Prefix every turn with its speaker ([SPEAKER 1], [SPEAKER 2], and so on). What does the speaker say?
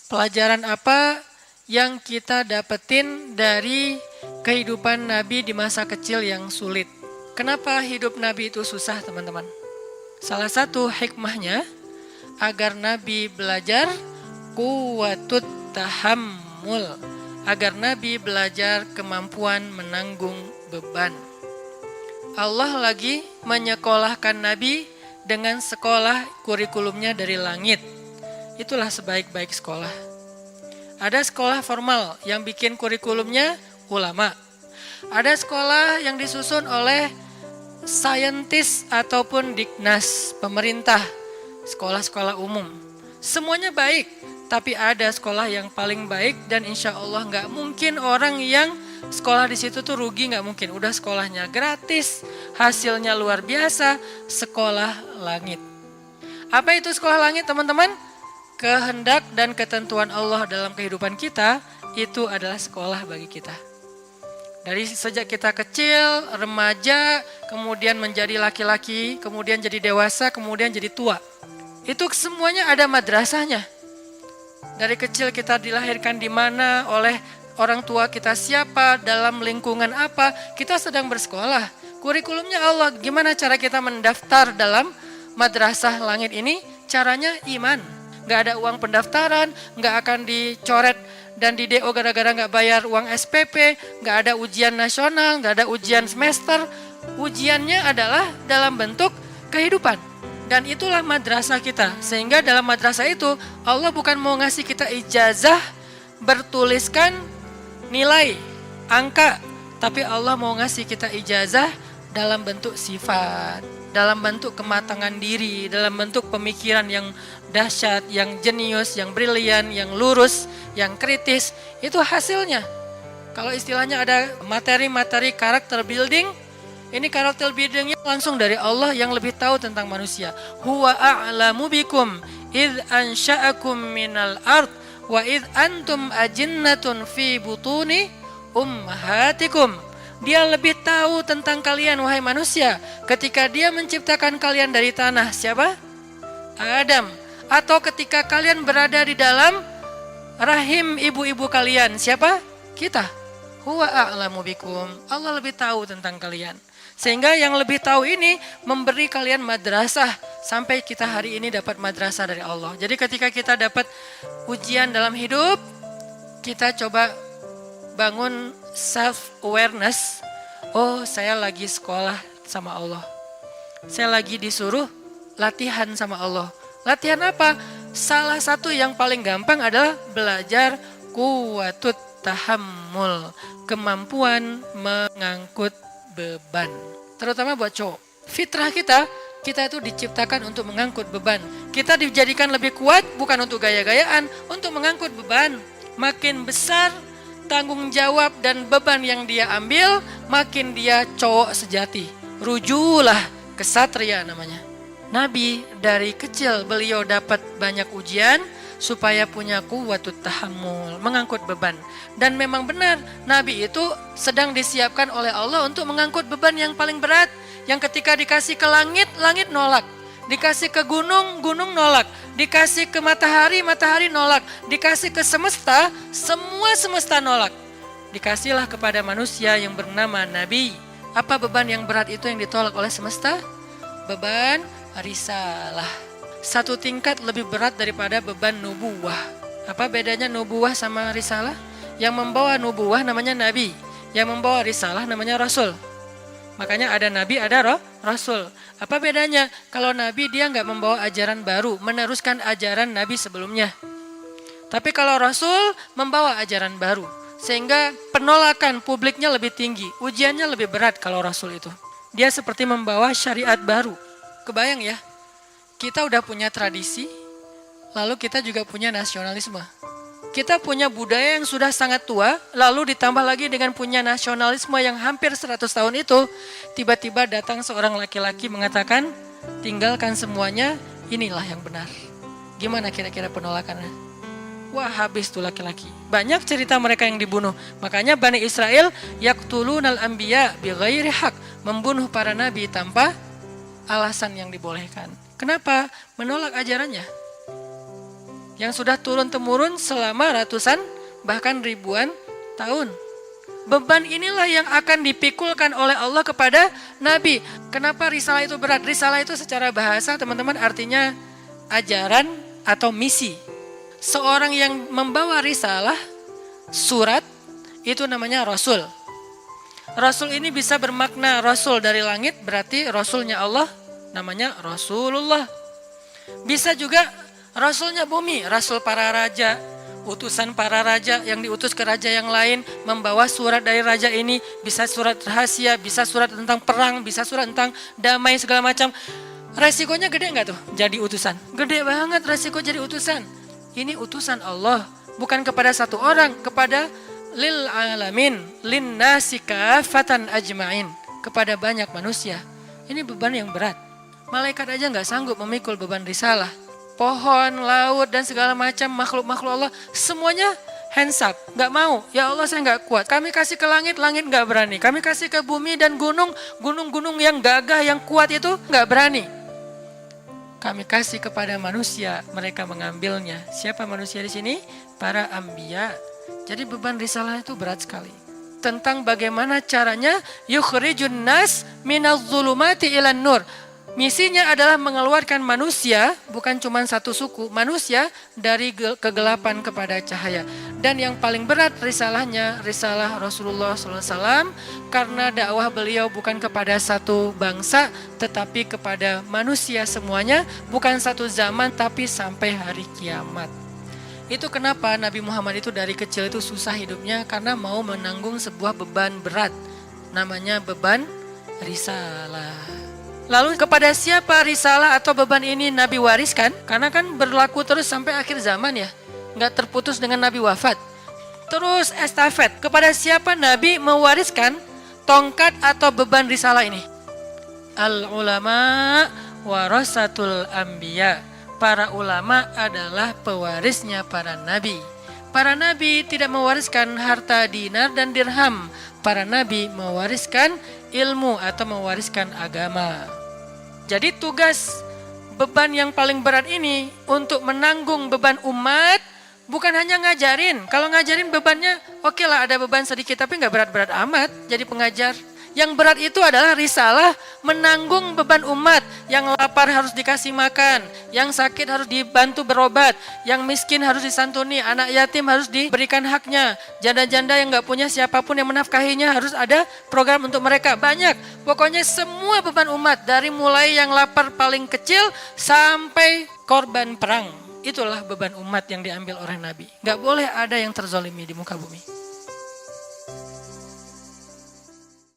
[SPEAKER 1] Pelajaran apa yang kita dapetin dari kehidupan Nabi di masa kecil yang sulit? Kenapa hidup Nabi itu susah, teman-teman? Salah satu hikmahnya agar Nabi belajar quwwatut tahammul, agar Nabi belajar kemampuan menanggung beban. Allah lagi menyekolahkan Nabi dengan sekolah kurikulumnya dari langit. Itulah sebaik-baik sekolah. Ada sekolah formal yang bikin kurikulumnya ulama. Ada sekolah yang disusun oleh saintis ataupun Dignas, pemerintah, sekolah-sekolah umum. Semuanya baik, tapi ada sekolah yang paling baik dan insya Allah nggak mungkin orang yang sekolah di situ tuh rugi, nggak mungkin. Udah sekolahnya gratis, hasilnya luar biasa, sekolah langit. Apa itu sekolah langit, teman-teman? Kehendak dan ketentuan Allah dalam kehidupan kita itu adalah sekolah bagi kita. Dari sejak kita kecil, remaja, kemudian menjadi laki-laki, kemudian jadi dewasa, kemudian jadi tua. Itu semuanya ada madrasahnya. Dari kecil kita dilahirkan di mana, oleh orang tua kita siapa, dalam lingkungan apa, kita sedang bersekolah. Kurikulumnya Allah, gimana cara kita mendaftar dalam madrasah langit ini? Caranya iman. Gak ada uang pendaftaran, gak akan dicoret dan di DO gara-gara gak bayar uang SPP, gak ada ujian nasional, gak ada ujian semester. Ujiannya adalah dalam bentuk kehidupan. Dan itulah madrasah kita. Sehingga dalam madrasah itu Allah bukan mau ngasih kita ijazah bertuliskan nilai, angka, tapi Allah mau ngasih kita ijazah dalam bentuk sifat, dalam bentuk kematangan diri, dalam bentuk pemikiran yang dahsyat, yang jenius, yang brilian, yang lurus, yang kritis. Itu hasilnya. Kalau istilahnya ada materi-materi karakter building, ini karakter buildingnya langsung dari Allah yang lebih tahu tentang manusia. Huwa a'lamu bikum idh ansha'akum minal ard wa idh antum ajinnatun fi butuni ummahatikum. Dia lebih tahu tentang kalian, wahai manusia, ketika dia menciptakan kalian dari tanah. Siapa? Adam. Atau ketika kalian berada di dalam rahim ibu-ibu kalian. Siapa? Kita. Huwa a'lamu bikum. Allah lebih tahu tentang kalian. Sehingga yang lebih tahu ini memberi kalian madrasah. Sampai kita hari ini dapat madrasah dari Allah. Jadi ketika kita dapat ujian dalam hidup, kita coba bangun self-awareness. Oh, saya lagi sekolah sama Allah. Saya lagi disuruh latihan sama Allah. Latihan apa? Salah satu yang paling gampang adalah belajar quwwatut tahammul, kemampuan mengangkut beban. Terutama buat cowok. Fitrah kita itu diciptakan untuk mengangkut beban. Kita dijadikan lebih kuat bukan untuk gaya-gayaan, untuk mengangkut beban. Makin besar tanggung jawab dan beban yang dia ambil, makin dia cowok sejati. Rujulah kesatria namanya. Nabi dari kecil beliau dapat banyak ujian supaya punya quwwatut tahammul, mengangkut beban. Dan memang benar, Nabi itu sedang disiapkan oleh Allah untuk mengangkut beban yang paling berat. Yang ketika dikasih ke langit, langit nolak. Dikasih ke gunung, gunung nolak. Dikasih ke matahari, matahari nolak. Dikasih ke semesta, semua semesta nolak. Dikasihlah kepada manusia yang bernama Nabi. Apa beban yang berat itu yang ditolak oleh semesta? Beban risalah. Satu tingkat lebih berat daripada beban nubuwah. Apa bedanya nubuwah sama risalah? Yang membawa nubuwah namanya Nabi. Yang membawa risalah namanya Rasul. Makanya ada Nabi, ada Rasul. Apa bedanya? Kalau Nabi dia nggak membawa ajaran baru, meneruskan ajaran Nabi sebelumnya. Tapi kalau Rasul membawa ajaran baru. Sehingga penolakan publiknya lebih tinggi. Ujiannya lebih berat kalau Rasul itu. Dia seperti membawa syariat baru. Kebayang ya? Kita udah punya tradisi, lalu kita juga punya nasionalisme. Kita punya budaya yang sudah sangat tua, lalu ditambah lagi dengan punya nasionalisme yang hampir 100 tahun itu, tiba-tiba datang seorang laki-laki mengatakan, tinggalkan semuanya, inilah yang benar. Gimana kira-kira penolakannya? Wah, habis tuh laki-laki. Banyak cerita mereka yang dibunuh. Makanya Bani Israel yaqtulunal anbiya bighairi haq, membunuh para nabi tanpa alasan yang dibolehkan. Kenapa? Menolak ajarannya. yang sudah turun-temurun selama ratusan bahkan ribuan tahun. Beban inilah yang akan dipikulkan oleh Allah kepada Nabi. Kenapa risalah itu berat? Risalah itu secara bahasa teman-teman artinya ajaran atau misi. Seorang yang membawa risalah, surat, itu namanya Rasul. Rasul ini bisa bermakna Rasul dari langit, berarti Rasulnya Allah, namanya Rasulullah. Bisa juga Rasulnya bumi, Rasul para raja, utusan para raja yang diutus ke raja yang lain, membawa surat dari raja ini, bisa surat rahasia, bisa surat tentang perang, bisa surat tentang damai segala macam. Resikonya gede nggak tuh jadi utusan? Gede banget resiko jadi utusan. Ini utusan Allah, bukan kepada satu orang, kepada lil alamin, lin nasi kafatan ajmain, kepada banyak manusia. Ini beban yang berat. Malaikat aja nggak sanggup memikul beban risalah. Pohon, laut, dan segala macam makhluk-makhluk Allah, semuanya hands up, nggak mau. Ya Allah saya nggak kuat. Kami kasih ke langit, langit nggak berani. Kami kasih ke bumi dan gunung, gunung-gunung yang gagah, yang kuat itu nggak berani. Kami kasih kepada manusia, mereka mengambilnya. Siapa manusia di sini? Para anbiya. Jadi beban risalah itu berat sekali. Tentang bagaimana caranya yukhrijun nas minaz zulumati ilan nur. Misinya adalah mengeluarkan manusia, bukan cuma satu suku, manusia dari kegelapan kepada cahaya. Dan yang paling berat risalahnya, risalah Rasulullah SAW, karena dakwah beliau bukan kepada satu bangsa, tetapi kepada manusia semuanya, bukan satu zaman, tapi sampai hari kiamat. Itu kenapa Nabi Muhammad itu dari kecil itu susah hidupnya, karena mau menanggung sebuah beban berat, namanya beban risalah. Lalu kepada siapa risalah atau beban ini Nabi wariskan? Karena kan berlaku terus sampai akhir zaman ya. Nggak terputus dengan Nabi wafat. Terus estafet. Kepada siapa Nabi mewariskan tongkat atau beban risalah ini? Al-ulama warasatul anbiya. Para ulama adalah pewarisnya para nabi. Para nabi tidak mewariskan harta dinar dan dirham. Para nabi mewariskan ilmu atau mewariskan agama. Jadi tugas beban yang paling berat ini untuk menanggung beban umat bukan hanya ngajarin. Kalau ngajarin bebannya oke lah ada beban sedikit tapi nggak berat-berat amat jadi pengajar. Yang berat itu adalah risalah menanggung beban umat. Yang lapar harus dikasih makan, yang sakit harus dibantu berobat, yang miskin harus disantuni, anak yatim harus diberikan haknya, janda-janda yang gak punya siapapun yang menafkahinya harus ada program untuk mereka. Banyak, pokoknya semua beban umat dari mulai yang lapar paling kecil sampai korban perang. Itulah beban umat yang diambil oleh Nabi. Gak boleh ada yang terzolimi di muka bumi.